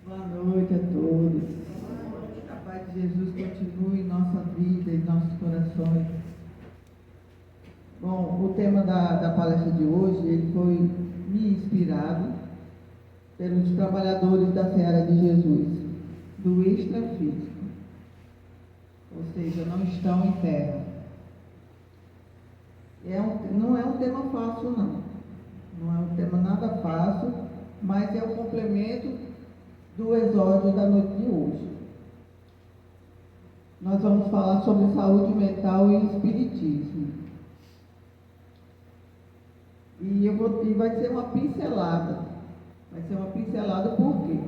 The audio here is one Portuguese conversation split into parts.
Boa noite a todos. A paz de Jesus continue em nossa vida, em nossos corações. Bom, o tema da palestra de hoje, ele foi me inspirado pelos trabalhadores da Seara de Jesus, do extrafísico, ou seja, não estão em terra. Não é um tema fácil, não. Não é um tema nada fácil, mas é o complemento do exórdio da noite de hoje. Nós vamos falar sobre saúde mental e espiritismo. E vai ser uma pincelada. Vai ser uma pincelada por quê?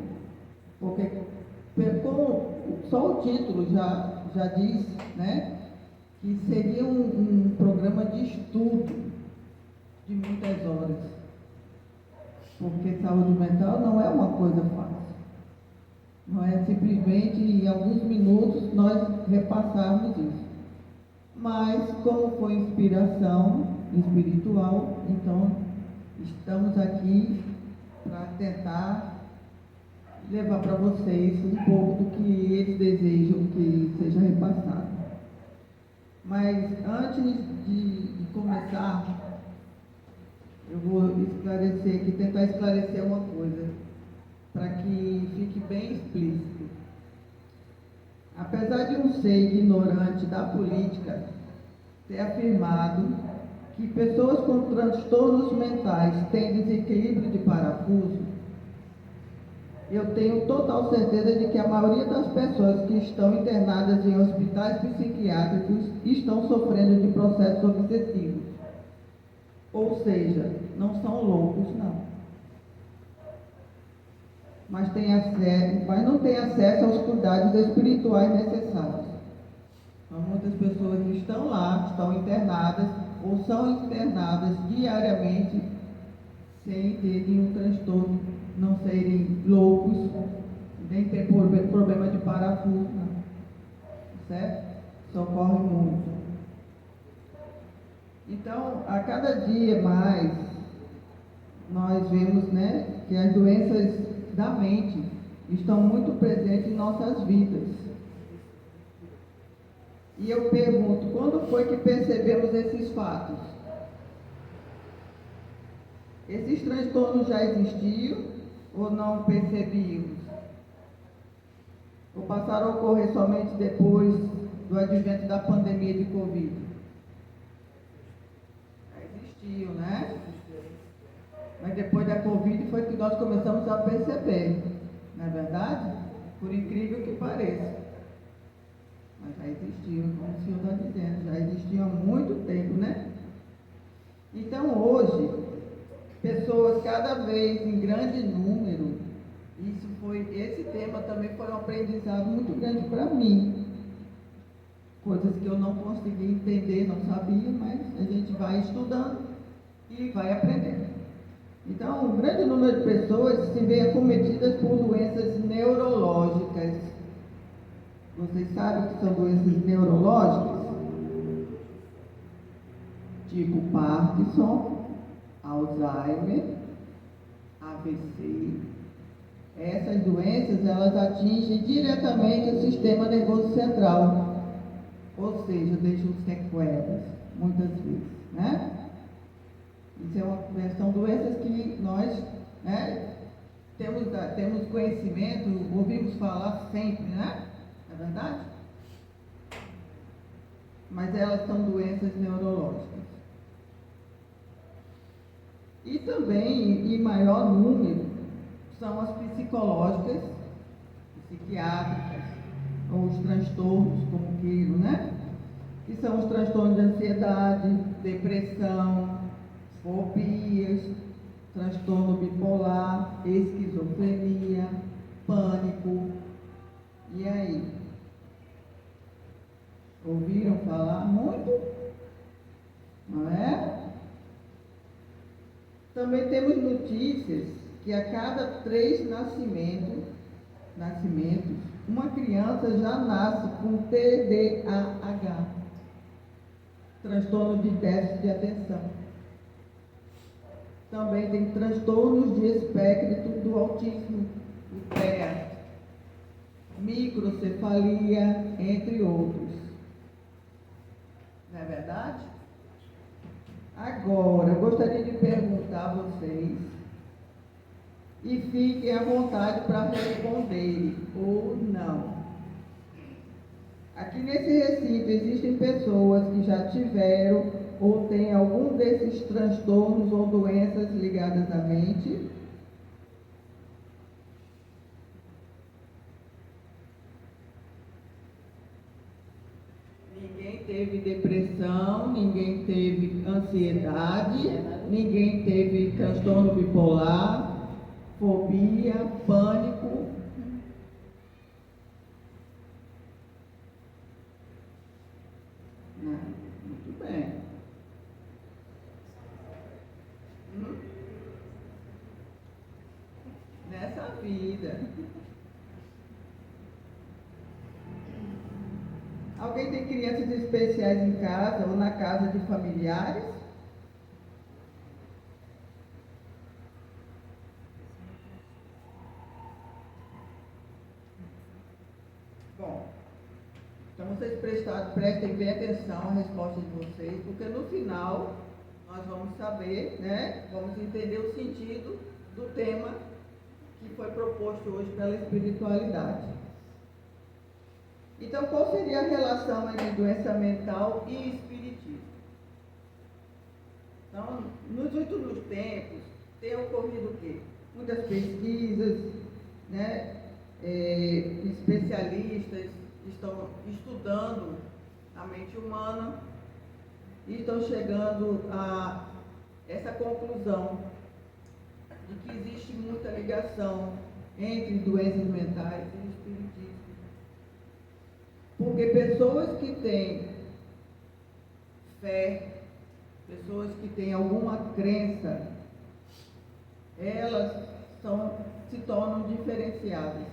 Porque como só o título já diz, né, que seria um programa de estudo de muitas horas. Porque saúde mental não é uma coisa fácil. Não é simplesmente em alguns minutos nós repassarmos isso. Mas, como foi inspiração espiritual, então estamos aqui para tentar levar para vocês um pouco do que eles desejam que seja repassado. Mas, antes de começar, eu vou esclarecer aqui, tentar esclarecer uma coisa, para que fique bem explícito. Apesar de um ser ignorante da política ter afirmado que pessoas com transtornos mentais têm desequilíbrio de parafuso, eu tenho total certeza de que a maioria das pessoas que estão internadas em hospitais psiquiátricos estão sofrendo de processos obsessivos. Ou seja, não são loucos, não. Mas não têm acesso aos cuidados espirituais necessários. Então, muitas pessoas estão lá, estão internadas ou são internadas diariamente sem terem um transtorno, não serem loucos, nem ter problema de parafuso, não. Certo? Isso ocorre muito. Então, a cada dia mais, nós vemos, né, que as doenças da mente estão muito presentes em nossas vidas. E eu pergunto, quando foi que percebemos esses fatos? Esses transtornos já existiam ou não percebíamos? Ou passaram a ocorrer somente depois do advento da pandemia de Covid? Já existiam, né? Mas depois da Covid foi que nós começamos a perceber, não é verdade? Por incrível que pareça. Mas já existiam, como o senhor está dizendo, já existiam há muito tempo, né? Então hoje, pessoas cada vez em grande número, esse tema também foi um aprendizado muito grande para mim. Coisas que eu não conseguia entender, não sabia, mas a gente vai estudando e vai aprendendo. Então, um grande número de pessoas se vê acometidas por doenças neurológicas. Vocês sabem o que são doenças neurológicas? Tipo Parkinson, Alzheimer, AVC. Essas doenças, elas atingem diretamente o sistema nervoso central. Ou seja, deixam sequelas, muitas vezes, né? São doenças que nós, né, temos conhecimento, ouvimos falar sempre, né? Não é verdade? Mas elas são doenças neurológicas. E também, em maior número, são as psicológicas, psiquiátricas, ou os transtornos, como queiram, né? Que são os transtornos de ansiedade, depressão, fobias, transtorno bipolar, esquizofrenia, pânico. E aí? Ouviram falar muito? Não é? Também temos notícias que a cada 3 nascimentos, uma criança já nasce com TDAH, transtorno de déficit de atenção. Também tem transtornos de espectro do autismo, o TEA. microcefalia, entre outros. Não é verdade? Agora, eu gostaria de perguntar a vocês, e fiquem à vontade para responderem ou não. Aqui nesse recinto existem pessoas que já tiveram ou têm algum desses transtornos ou doenças ligadas à mente? Ninguém teve depressão, ninguém teve ansiedade, ninguém teve transtorno bipolar, fobia, pânico. Muito bem. Nessa vida. Alguém tem crianças especiais em casa ou na casa de familiares? Bom, então vocês prestem bem atenção à resposta de vocês, porque no final nós vamos saber, né? Vamos entender o sentido do tema que foi proposto hoje pela espiritualidade. Então, qual seria a relação entre doença mental e espiritismo? Então, nos últimos tempos, tem ocorrido o quê? Muitas pesquisas, né? Especialistas estão estudando a mente humana e estão chegando a essa conclusão de que existe muita ligação entre doenças mentais e espiritismo. Porque pessoas que têm fé, pessoas que têm alguma crença, elas se tornam diferenciadas.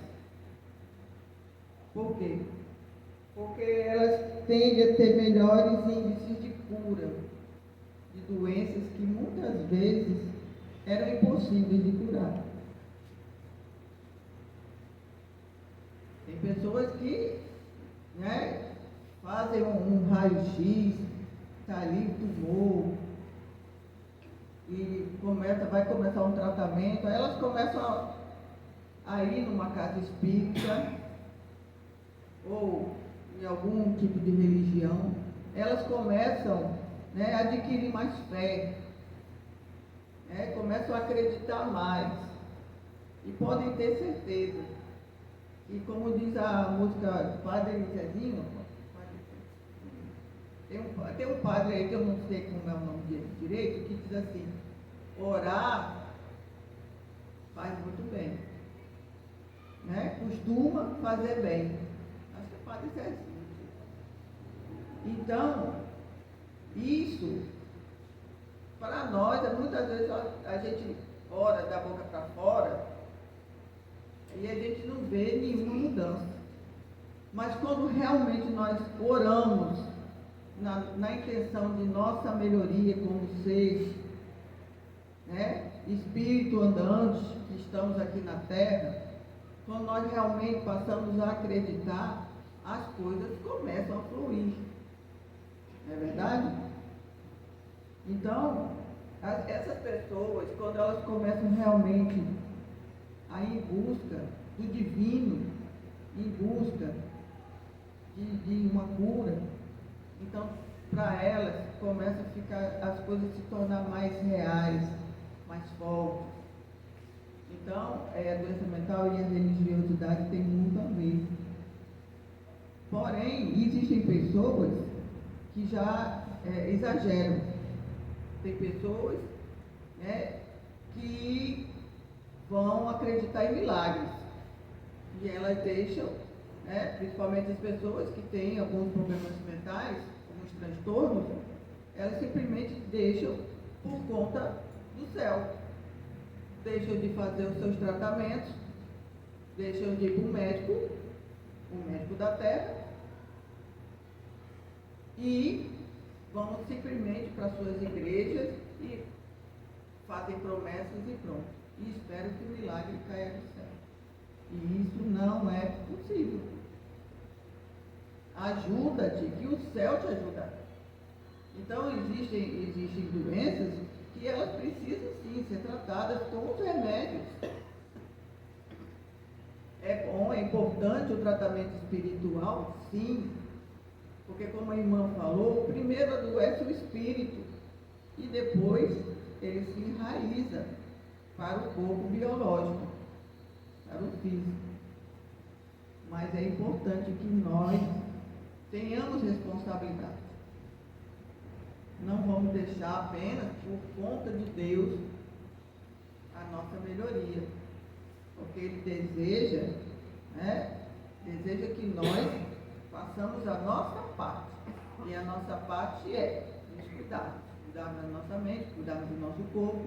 Por quê? Porque elas tendem a ter melhores índices de cura de doenças que muitas vezes eram impossíveis de curar. Tem pessoas que, né, fazem um raio-x, está ali tumor, e vai começar um tratamento, aí elas começam a ir numa casa espírita, ou em algum tipo de religião, elas começam, né, a adquirir mais fé, né, começam a acreditar mais, e podem ter certeza. E como diz a música Padre Zezinho, tem um padre aí que eu não sei como é o nome dele direito, que diz assim: orar faz muito bem, né? Costuma fazer bem. Acho que é Padre Zezinho. Então, isso, para nós, muitas vezes a gente ora da boca para fora e a gente não vê nenhuma mudança. Mas quando realmente nós oramos na intenção de nossa melhoria como ser, né, espírito andante que estamos aqui na Terra, quando nós realmente passamos a acreditar, as coisas começam a fluir. Não é verdade? Então, essas pessoas, quando elas começam realmente a ir em busca do divino, em busca de uma cura, então, para elas, começam a ficar, as coisas se tornar mais reais, mais fortes. Então, a doença mental e a religiosidade têm muito a ver. Porém, existem pessoas que já exageram. Tem pessoas, né, que vão acreditar em milagres. E elas deixam, né, principalmente as pessoas que têm alguns problemas mentais, alguns transtornos, elas simplesmente deixam por conta do céu. Deixam de fazer os seus tratamentos, deixam de ir para o médico da terra, e vão simplesmente para suas igrejas e fazem promessas e pronto. E esperam que o milagre caia do céu. E isso não é possível. Ajuda-te, que o céu te ajuda. Então existem doenças que elas precisam sim ser tratadas com os remédios. É bom, é importante o tratamento espiritual, sim. Porque como a irmã falou, primeiro adoece o espírito e depois ele se enraiza para o corpo biológico, para o físico. Mas é importante que nós tenhamos responsabilidade. Não vamos deixar apenas por conta de Deus a nossa melhoria. Porque Ele deseja, deseja que nós façamos a nossa parte. E a nossa parte é nos cuidar da nossa mente, cuidarmos do nosso corpo.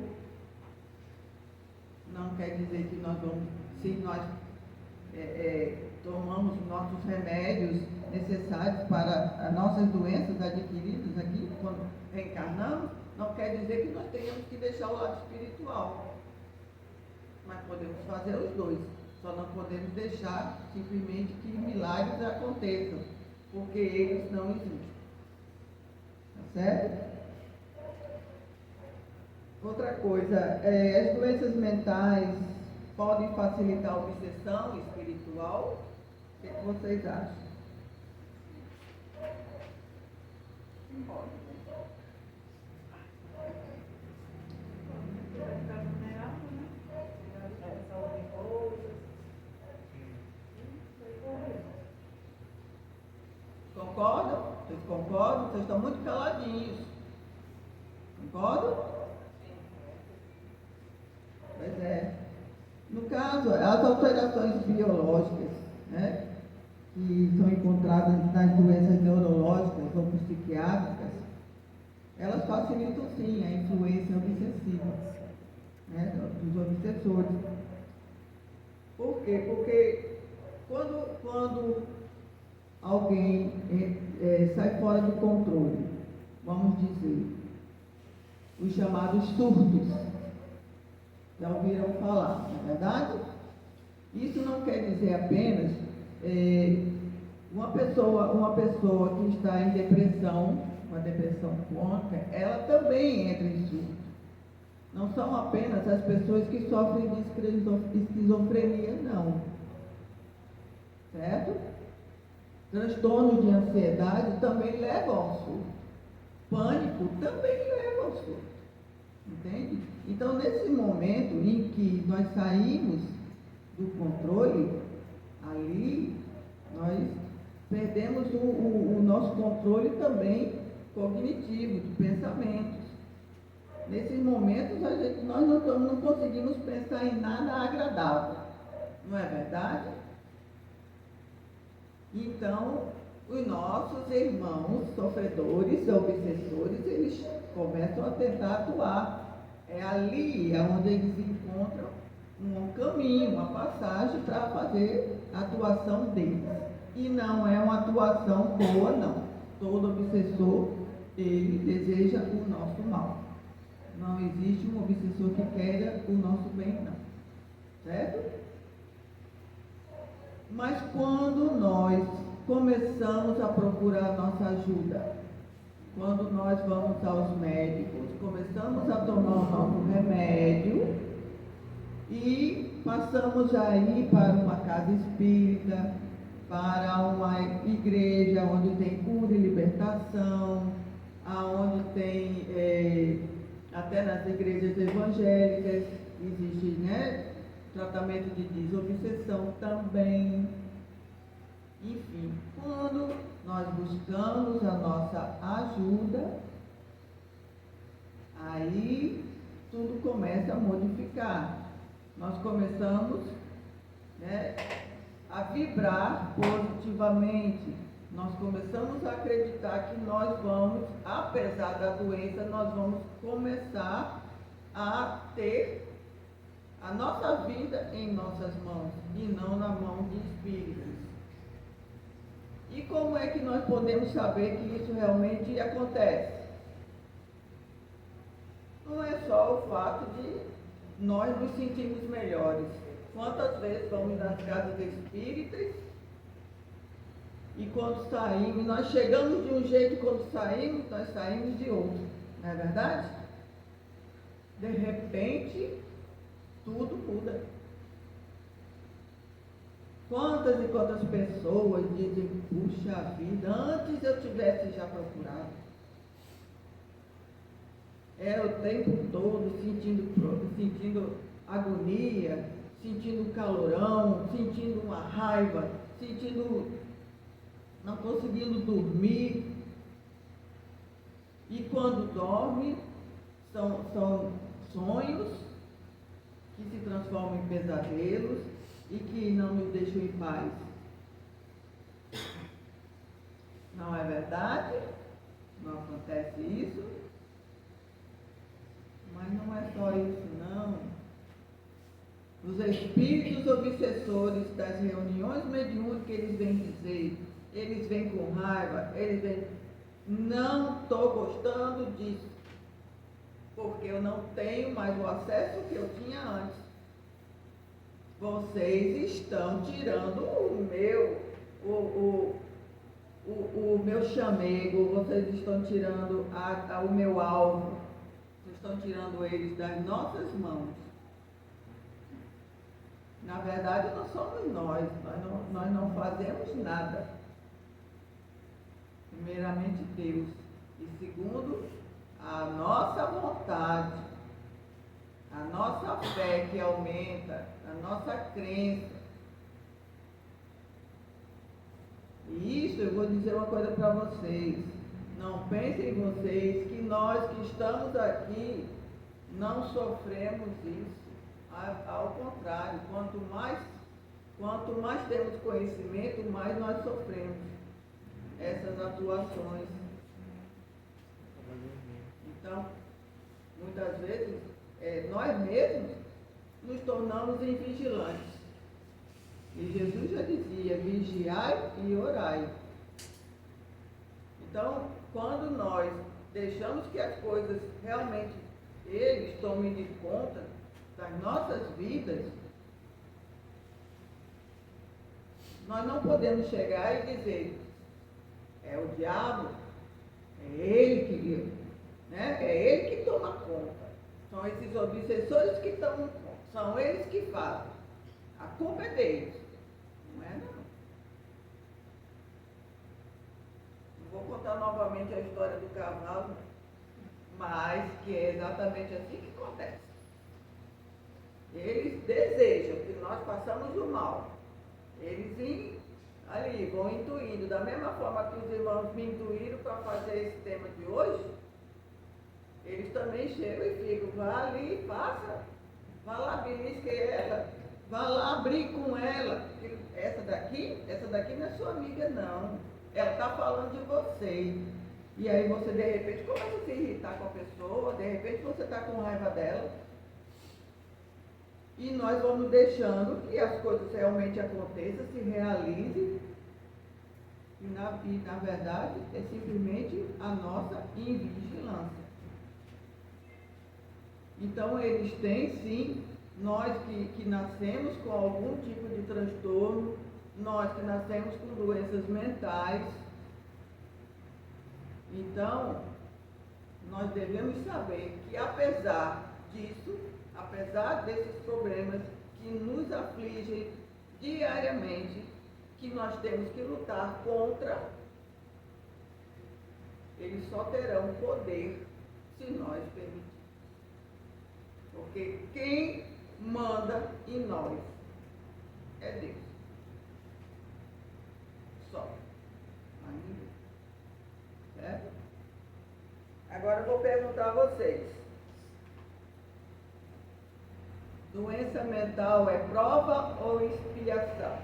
Não quer dizer que nós vamos, se nós tomamos nossos remédios necessários para as nossas doenças adquiridas aqui, quando reencarnamos, não quer dizer que nós tenhamos que deixar o lado espiritual. Mas podemos fazer os dois. Só não podemos deixar simplesmente que milagres aconteçam, porque eles não existem. Tá certo? Outra coisa, as doenças mentais podem facilitar a obsessão espiritual? O que vocês acham? Pode. Concordam? Vocês concordam? Vocês estão muito caladinhos. Concordam? Pois é. No caso, as alterações biológicas, que são encontradas nas doenças neurológicas ou psiquiátricas, elas facilitam sim a influência obsessiva, dos obsessores. Por quê? Porque quando alguém sai fora do controle, vamos dizer, os chamados surtos, já ouviram falar, não é verdade? Isso não quer dizer apenas uma pessoa que está em depressão, uma depressão crônica, ela também entra em surto. Não são apenas as pessoas que sofrem de esquizofrenia, não. Certo? Transtorno de ansiedade também leva ao surto. Pânico também leva ao surto. Entende? Então, nesse momento em que nós saímos do controle, ali nós perdemos o nosso controle também cognitivo, de pensamentos. Nesses momentos, nós não conseguimos pensar em nada agradável. Não é verdade? Então, os nossos irmãos sofredores, obsessores, eles começam a tentar atuar. É ali onde eles encontram um caminho, uma passagem para fazer a atuação deles. E não é uma atuação boa, não. Todo obsessor, ele deseja o nosso mal. Não existe um obsessor que queira o nosso bem, não. Certo? Mas quando nós começamos a procurar nossa ajuda, quando nós vamos aos médicos, começamos a tomar o nosso remédio e passamos a ir para uma casa espírita, para uma igreja onde tem cura e libertação, aonde tem, até nas igrejas evangélicas, existe, tratamento de desobsessão também. Enfim, quando nós buscamos a nossa ajuda, aí tudo começa a modificar. Nós começamos a vibrar positivamente. Nós começamos a acreditar que nós vamos, apesar da doença, nós vamos começar a ter a nossa vida em nossas mãos e não na mão de espíritos. E como é que nós podemos saber que isso realmente acontece? Não é só o fato de nós nos sentirmos melhores. Quantas vezes vamos nas casas espíritas e quando saímos, nós chegamos de um jeito, quando saímos, nós saímos de outro, não é verdade? De repente, tudo muda. Quantas e quantas pessoas dizem, puxa vida, antes eu tivesse já procurado. Era o tempo todo sentindo agonia, sentindo calorão, sentindo uma raiva, não conseguindo dormir. E quando dorme, são sonhos que se transformam em pesadelos e que não nos deixam em paz. Não é verdade? Não acontece isso? Mas não é só isso, não. Os espíritos obsessores das reuniões mediúnicas, eles vêm dizer, eles vêm com raiva, eles vêm, não estou gostando disso, porque eu não tenho mais o acesso que eu tinha antes. Vocês estão tirando o meu chamego, vocês estão tirando o meu alvo, vocês estão tirando eles das nossas mãos. Na verdade, não somos nós não fazemos nada. Primeiramente Deus, e segundo, a nossa vontade, a nossa fé que aumenta, a nossa crença. E isso eu vou dizer uma coisa para vocês. Não pensem vocês que nós que estamos aqui não sofremos isso. Ao contrário, quanto mais temos conhecimento, mais nós sofremos essas atuações. Então, muitas vezes, nós mesmos nos tornamos invigilantes. E Jesus já dizia, vigiai e orai. Então, quando nós deixamos que as coisas realmente, eles tomem de conta das nossas vidas, nós não podemos chegar e dizer, é o diabo, é ele é ele que toma conta. São esses obsessores que tomam conta, são eles que fazem. A culpa é deles, não é não. Não vou contar novamente a história do cavalo, mas que é exatamente assim que acontece. Eles desejam que nós façamos o mal. Eles ali vão intuindo, da mesma forma que os irmãos me intuíram para fazer esse tema de hoje, eles também chegam e ficam, vá ali, passa, vá lá belisque ela, vá lá abrir com ela. Essa daqui não é sua amiga não, ela está falando de você. E aí você de repente começa a se irritar com a pessoa, de repente você está com raiva dela. E nós vamos deixando que as coisas realmente aconteçam, se realizem. E na verdade é simplesmente a nossa invigilância. Então eles têm sim, nós que nascemos com algum tipo de transtorno, nós que nascemos com doenças mentais. Então, nós devemos saber que apesar disso, apesar desses problemas que nos afligem diariamente, que nós temos que lutar contra, eles só terão poder se nós permitirmos. Porque quem manda em nós é Deus. Só. Mas ninguém. Certo? Agora eu vou perguntar a vocês. Doença mental é prova ou expiação?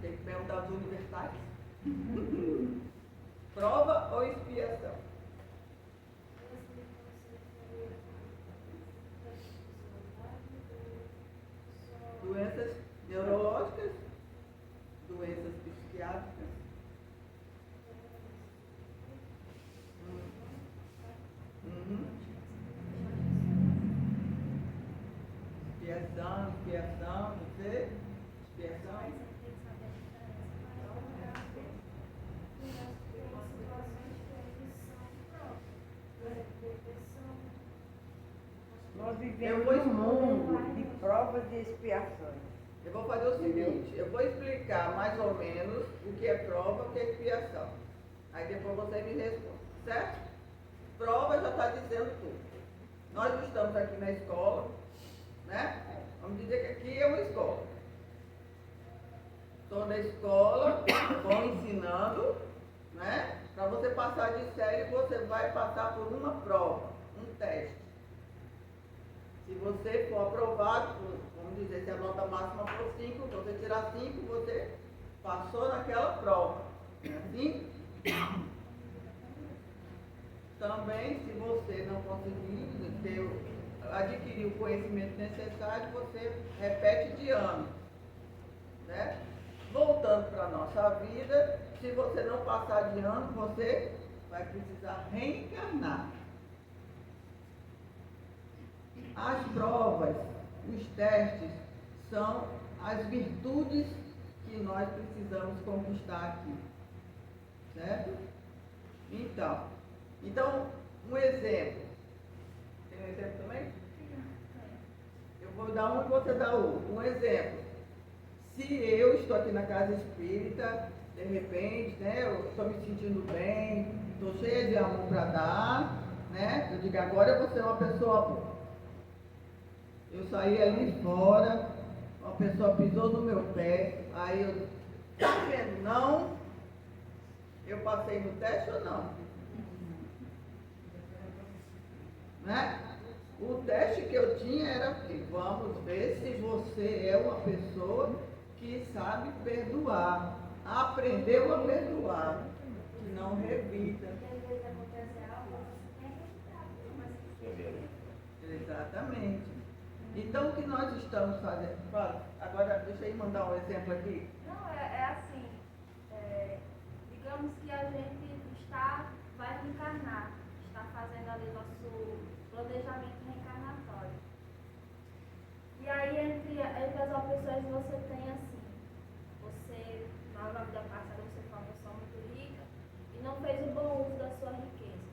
Tem que perguntar aos universitários. Prova ou expiação? Doenças neurológicas, doenças psiquiátricas. vivemos num mundo de provas e expiações. Eu vou fazer o seguinte, eu vou explicar mais ou menos o que é prova e o que é expiação. Aí depois você me responde, certo? Prova já está dizendo tudo. Nós estamos aqui na escola, né? Vamos dizer que aqui é uma escola. Estou na escola, vão ensinando, né? Para você passar de série, você vai passar por uma prova, um teste. Se você for aprovado, vamos dizer, se a nota máxima for 5, se você tirar 5, você passou naquela prova. Assim? Também, se você não conseguir adquirir o conhecimento necessário, você repete de ano. Né? Voltando para a nossa vida, se você não passar de ano, você vai precisar reencarnar. As provas, os testes, são as virtudes que nós precisamos conquistar aqui. Certo? Então, um exemplo. Tem um exemplo também? Eu vou dar um e você dá outro. Um exemplo. Se eu estou aqui na casa espírita, de repente, né, eu estou me sentindo bem, estou cheia de amor para dar, né? Eu digo, agora eu vou ser uma pessoa boa. Eu saí ali fora, uma pessoa pisou no meu pé, aí eu, tá vendo? Não, eu passei no teste ou não? Né? O teste que eu tinha era que vamos ver se você é uma pessoa que sabe perdoar, aprendeu a perdoar, que não repita. Exatamente. Então o que nós estamos fazendo? Agora deixa eu mandar um exemplo aqui. Não, é assim, digamos que a gente vai reencarnar, está fazendo ali nosso planejamento reencarnatório. E aí entre as opções você tem assim, você na vida passada você foi uma pessoa muito rica e não fez um bom uso da sua riqueza.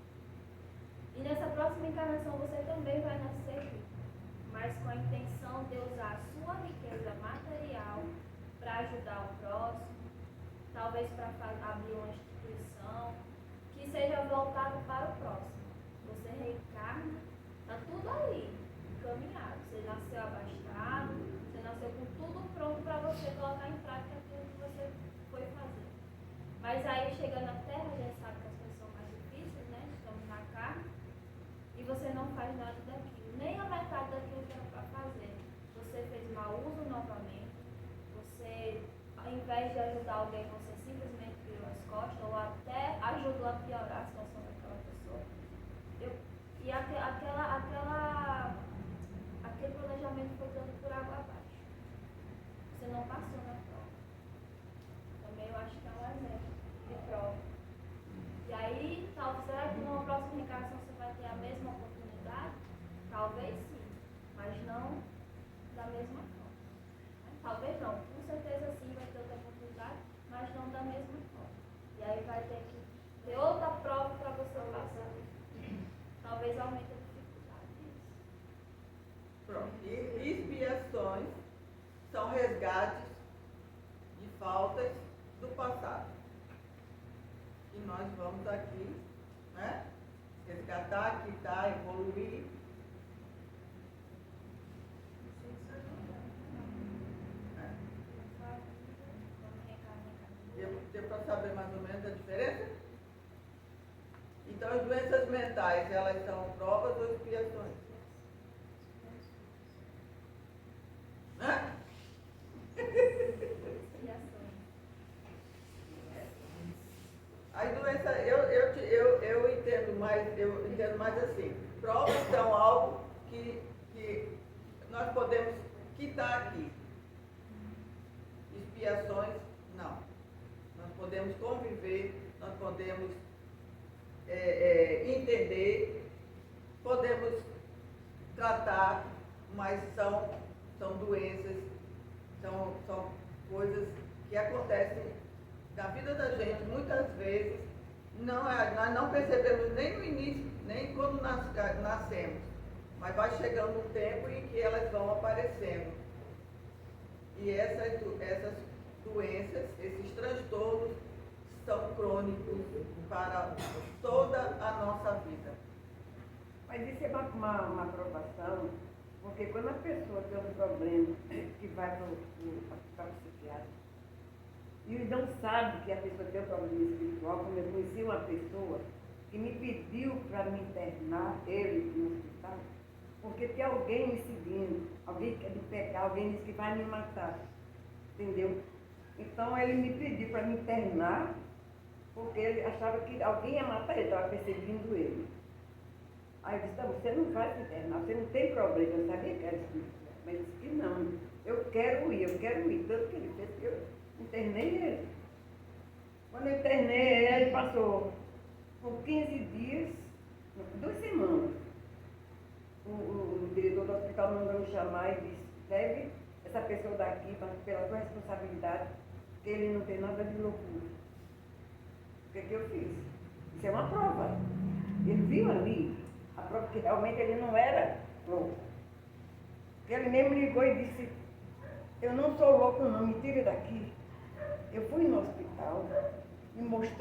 E nessa próxima encarnação você também vai nascer rico, mas com a intenção de usar a sua riqueza material para ajudar o próximo, talvez para abrir uma instituição que seja voltado para o próximo. Você reencarna, está tudo ali, encaminhado. Você nasceu abastado, você nasceu com tudo pronto para você colocar em prática aquilo que você foi fazer. Mas aí chega na Terra, a gente sabe que as coisas são mais difíceis, né? Estamos na carne, e você não faz nada daquilo, nem a metade daquilo que era para fazer. Você fez mau uso novamente, você, ao invés de ajudar alguém, você simplesmente virou as costas, ou até ajudou a piorar a situação daquela pessoa. E aquele planejamento foi dando por água abaixo. Você não passou na prova. Também eu acho que é um exemplo de prova. E aí, será que numa próxima reencarnação você vai ter a mesma oportunidade? Talvez sim, mas não da mesma forma. Talvez não, com certeza sim vai ter outra oportunidade, mas não da mesma forma. E aí vai ter que ter outra prova para você passar. Talvez aumente a dificuldade disso. Pronto. E expiações são resgates de faltas do passado. E nós vamos aqui, né? Resgatar, quitar, evoluir. Deu para saber mais ou menos a diferença? Então as doenças mentais, elas são provas ou expiações? Hã? As doenças, eu entendo mais assim, provas são algo que nós podemos quitar aqui. Expiações, não. Nós podemos conviver, nós podemos entender, podemos tratar, mas são doenças, são coisas que acontecem na vida da gente, muitas vezes, nós não percebemos nem no início, nem quando nascemos. Mas vai chegando um tempo em que elas vão aparecendo. E essas doenças, esses transtornos, são crônicos para toda a nossa vida. Mas isso é uma aprovação, porque quando a pessoa tem um problema que vai para o psiquiatra, e não sabe que a pessoa tem um problema espiritual, como eu conheci uma pessoa que me pediu para me internar, ele no hospital, porque tem alguém me seguindo, alguém quer me pegar, alguém disse que vai me matar, entendeu? Então ele me pediu para me internar, porque ele achava que alguém ia matar ele, estava perseguindo ele. Aí eu disse, você não vai se internar, você não tem problema, eu sabia que era espiritual, mas ele disse que não, eu quero ir, tanto que ele fez que eu internei ele. Quando eu internei ele, passou por 15 dias, 2 semanas. O diretor do hospital mandou me chamar e disse, leve essa pessoa daqui pela sua responsabilidade, porque ele não tem nada de loucura. O que eu fiz? Isso é uma prova. Ele viu ali a prova que realmente ele não era louco. Ele mesmo ligou e disse, eu não sou louco não, me tire daqui. Eu fui no hospital, me mostrei